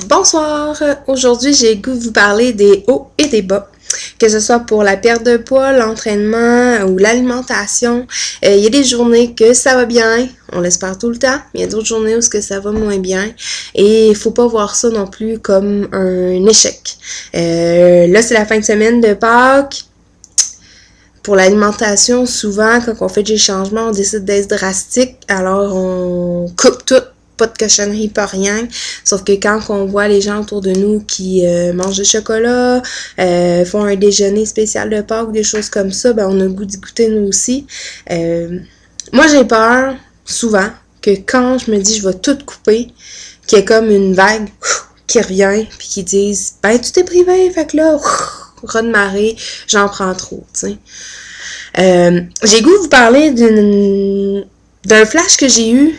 Bonsoir! Aujourd'hui, j'ai le goût de vous parler des hauts et des bas, que ce soit pour la perte de poids, l'entraînement ou l'alimentation. Il y a des journées que ça va bien, on l'espère tout le temps, mais il y a d'autres journées où ça va moins bien et il faut pas voir ça non plus comme un échec. Là, c'est la fin de semaine de Pâques. Pour l'alimentation, souvent, quand on fait des changements, on décide d'être drastique, alors on coupe tout. Pas de cochonnerie, pas rien. Sauf que quand on voit les gens autour de nous qui mangent du chocolat, font un déjeuner spécial de Pâques, des choses comme ça, ben on a le goût d'y goûter nous aussi. Moi, j'ai peur, souvent, que quand je me dis je vais tout couper, qu'il y ait comme une vague qui revient, puis qui disent « Ben, tu t'es privé, fait que là, raz de marée, j'en prends trop, tu sais. » J'ai goût de vous parler d'un flash que j'ai eu.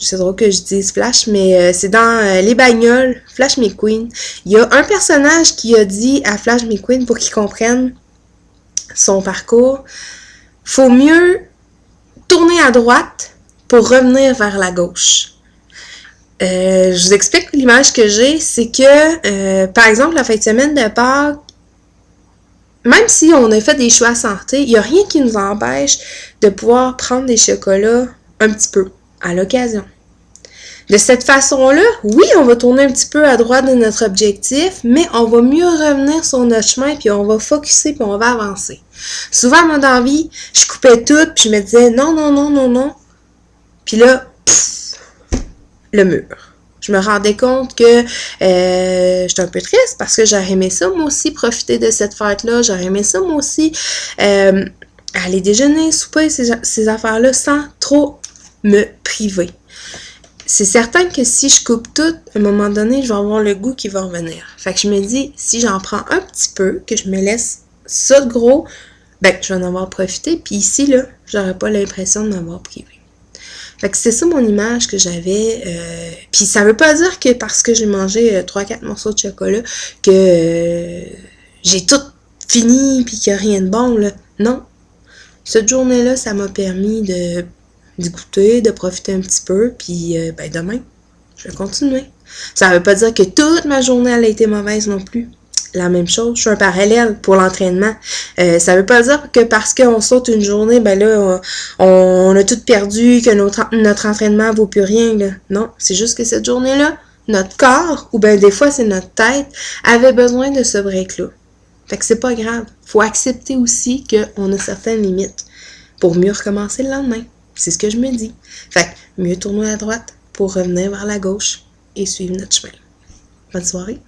C'est drôle que je dise Flash, mais c'est dans Les Bagnoles, Flash McQueen. Il y a un personnage qui a dit à Flash McQueen, pour qu'il comprenne son parcours, faut mieux tourner à droite pour revenir vers la gauche. Je vous explique l'image que j'ai, c'est que, par exemple, la fin de semaine de Pâques, même si on a fait des choix santé, il n'y a rien qui nous empêche de pouvoir prendre des chocolats un petit peu, à l'occasion. De cette façon-là, oui, on va tourner un petit peu à droite de notre objectif, mais on va mieux revenir sur notre chemin, puis on va focusser, puis on va avancer. Souvent, moi, dans la vie, je coupais tout, puis je me disais non, non, non, non, non. Puis là, le mur. Je me rendais compte que j'étais un peu triste parce que j'aurais aimé ça, moi aussi, profiter de cette fête-là. J'aurais aimé ça, moi aussi, aller déjeuner, souper, ces affaires-là, sans trop me priver. C'est certain que si je coupe tout, à un moment donné, je vais avoir le goût qui va revenir. Fait que je me dis, si j'en prends un petit peu, que je me laisse ça de gros, ben, je vais en avoir profité. Puis ici, là, j'aurais pas l'impression de m'avoir privé. Fait que c'est ça mon image que j'avais. Puis ça veut pas dire que parce que j'ai mangé 3-4 morceaux de chocolat que j'ai tout fini puis qu'il n'y a rien de bon, là. Non. Cette journée-là, ça m'a permis d'y goûter, de profiter un petit peu, puis ben demain, je vais continuer. Ça veut pas dire que toute ma journée elle a été mauvaise non plus. La même chose, je suis un parallèle pour l'entraînement. Ça veut pas dire que parce qu'on saute une journée, ben là, on a tout perdu, que notre entraînement vaut plus rien, là. Non, c'est juste que cette journée-là, notre corps, ou ben des fois c'est notre tête, avait besoin de ce break-là. Fait que c'est pas grave. Faut accepter aussi qu'on a certaines limites pour mieux recommencer le lendemain. C'est ce que je me dis. Fait que mieux tourner à droite pour revenir vers la gauche et suivre notre chemin. Bonne soirée.